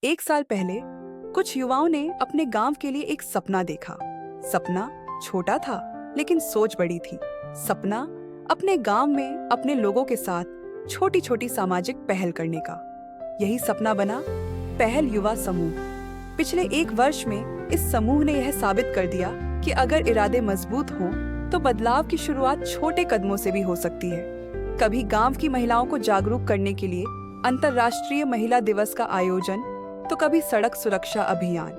एक साल पहले कुछ युवाओं ने अपने गांव के लिए एक सपना देखा। सपना छोटा था लेकिन सोच बड़ी थी। सपना अपने गांव में अपने लोगों के साथ छोटी छोटी सामाजिक पहल करने का। यही सपना बना पहल युवा समूह। पिछले एक वर्ष में इस समूह ने यह साबित कर दिया कि अगर इरादे मजबूत हों तो बदलाव की शुरुआत छोटे कदमों से भी हो सकती है। कभी गांव की महिलाओं को जागरूक करने के लिए अंतर्राष्ट्रीय महिला दिवस का आयोजन, तो कभी सड़क सुरक्षा अभियान,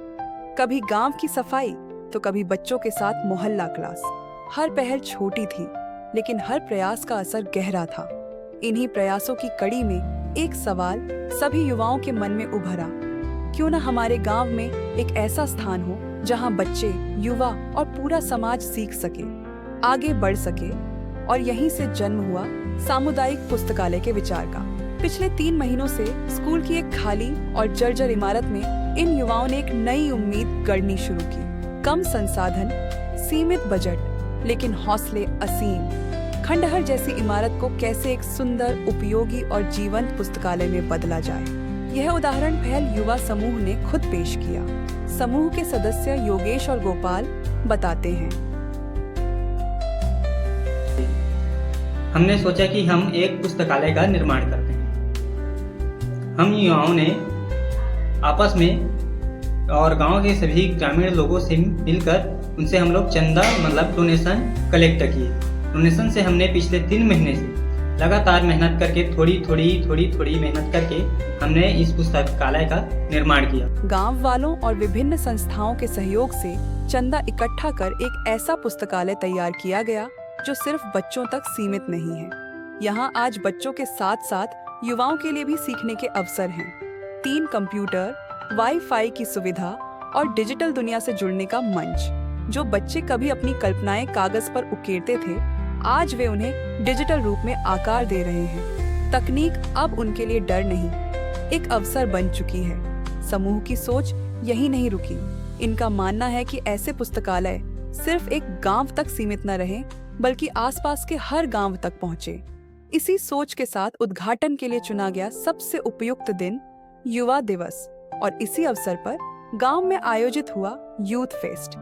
कभी गांव की सफाई, तो कभी बच्चों के साथ मोहल्ला क्लास। हर पहल छोटी थी लेकिन हर प्रयास का असर गहरा था। इन्हीं प्रयासों की कड़ी में एक सवाल सभी युवाओं के मन में उभरा, क्यों न हमारे गांव में एक ऐसा स्थान हो जहां बच्चे, युवा और पूरा समाज सीख सके, आगे बढ़ सके। और यहीं से जन्म हुआ सामुदायिक पुस्तकालय के विचार का। पिछले 3 महीनों से स्कूल की एक खाली और जर्जर इमारत में इन युवाओं ने एक नई उम्मीद गढ़नी शुरू की। कम संसाधन, सीमित बजट, लेकिन हौसले असीम। खंडहर जैसी इमारत को कैसे एक सुंदर, उपयोगी और जीवंत पुस्तकालय में बदला जाए, यह उदाहरण पहल युवा समूह ने खुद पेश किया। समूह के सदस्य योगेश और गोपाल बताते हैं। हमने सोचा कि हम एक पुस्तकालय का निर्माण करते हैं। हम युवाओं ने आपस में और गांव के सभी ग्रामीण लोगों से मिलकर उनसे हम लोग चंदा मतलब डोनेशन कलेक्ट किए। डोनेशन से हमने पिछले 3 महीने से लगातार मेहनत करके थोड़ी मेहनत करके हमने इस पुस्तकालय का निर्माण किया। गांव वालों और विभिन्न संस्थाओं के सहयोग से चंदा इकट्ठा कर एक ऐसा पुस्तकालय तैयार किया गया जो सिर्फ बच्चों तक सीमित नहीं है। यहाँ आज बच्चों के साथ साथ युवाओं के लिए भी सीखने के अवसर हैं। 3 कंप्यूटर, वाईफाई की सुविधा और डिजिटल दुनिया से जुड़ने का मंच। जो बच्चे कभी अपनी कल्पनाएं कागज पर उकेरते थे, आज वे उन्हें डिजिटल रूप में आकार दे रहे हैं। तकनीक अब उनके लिए डर नहीं, एक अवसर बन चुकी है। समूह की सोच यही नहीं रुकी। इनका मानना है कि ऐसे पुस्तकालय सिर्फ एक गांव तक सीमित न रहे, बल्कि आसपास के हर गांव तक पहुंचे। इसी सोच के साथ उद्घाटन के लिए चुना गया सबसे उपयुक्त दिन युवा दिवस, और इसी अवसर पर गांव में आयोजित हुआ यूथ फेस्ट।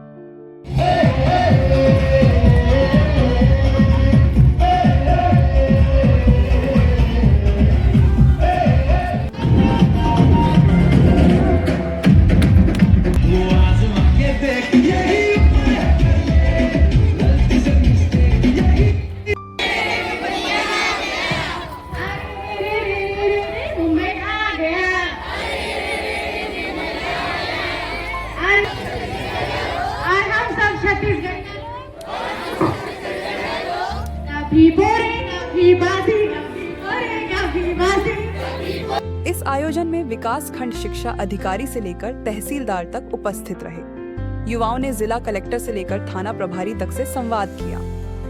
इस आयोजन में विकास खंड शिक्षा अधिकारी से लेकर तहसीलदार तक उपस्थित रहे। युवाओं ने जिला कलेक्टर से लेकर थाना प्रभारी तक से संवाद किया,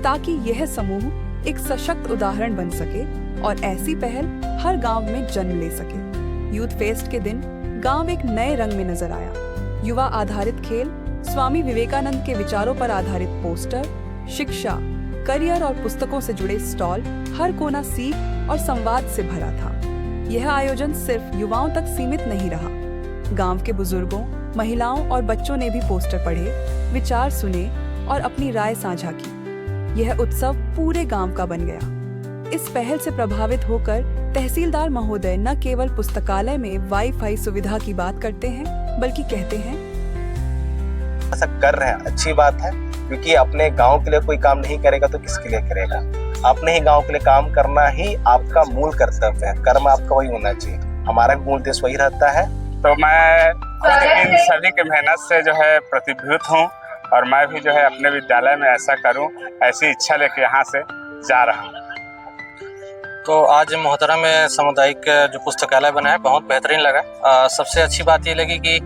ताकि यह समूह एक सशक्त उदाहरण बन सके और ऐसी पहल हर गांव में जन्म ले सके। यूथ फेस्ट के दिन गांव एक नए रंग में नजर आया। युवा आधारित खेल, स्वामी विवेकानंद के विचारों पर आधारित पोस्टर, शिक्षा, करियर और पुस्तकों से जुड़े स्टॉल, हर कोना सीख और संवाद से भरा था। यह आयोजन सिर्फ युवाओं तक सीमित नहीं रहा। गांव के बुजुर्गों, महिलाओं और बच्चों ने भी पोस्टर पढ़े, विचार सुने और अपनी राय साझा की। यह उत्सव पूरे गांव का बन गया। इस पहल से प्रभावित होकर तहसीलदार महोदय न केवल पुस्तकालय में वाईफाई सुविधा की बात करते हैं, बल्कि कहते हैं, ऐसा कर रहे हैं अच्छी बात है, क्योंकि अपने गांव के लिए कोई काम नहीं करेगा तो किसके लिए करेगा। अपने ही गांव के लिए काम करना ही आपका मूल कर्तव्य है। कर्म आपका वही होना चाहिए। हमारा मूल उद्देश्य वही रहता है। तो मैं इन सभी के मेहनत से जो है प्रतिभूत हूँ, और मैं भी जो है अपने विद्यालय में ऐसा करूँ, ऐसी इच्छा लेके यहाँ से जा रहा हूँ। तो आज मोहतरम में सामुदायिक जो पुस्तकालय बना है बहुत बेहतरीन लगा। सबसे अच्छी बात ये लगी कि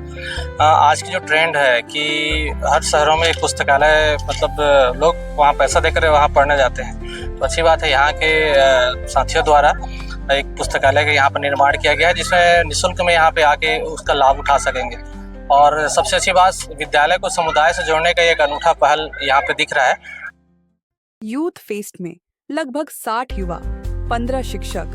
आज की जो ट्रेंड है कि हर शहरों में एक पुस्तकालय, मतलब लोग वहाँ पैसा देकर वहाँ पढ़ने जाते हैं। तो अच्छी बात है यहाँ के साथियों द्वारा एक पुस्तकालय का यहाँ पर निर्माण किया गया है, जिसमें निःशुल्क में यहाँ पे आके उसका लाभ उठा सकेंगे। और सबसे अच्छी बात, विद्यालय को समुदाय से जोड़ने का एक अनूठा पहल यहाँ पे दिख रहा है। यूथ फेस्ट में लगभग 60 युवा, 15 शिक्षक,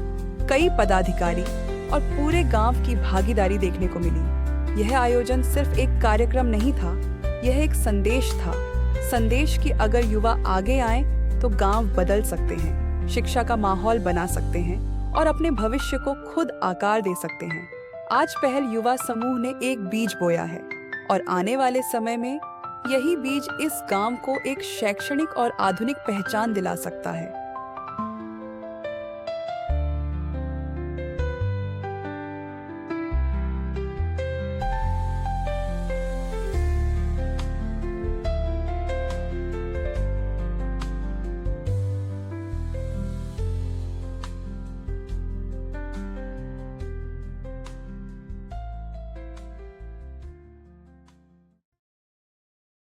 कई पदाधिकारी और पूरे गांव की भागीदारी देखने को मिली। यह आयोजन सिर्फ एक कार्यक्रम नहीं था, यह एक संदेश था। संदेश कि अगर युवा आगे आए तो गांव बदल सकते हैं, शिक्षा का माहौल बना सकते हैं और अपने भविष्य को खुद आकार दे सकते हैं। आज पहल युवा समूह ने एक बीज बोया है और आने वाले समय में यही बीज इस गांव को एक शैक्षणिक और आधुनिक पहचान दिला सकता है।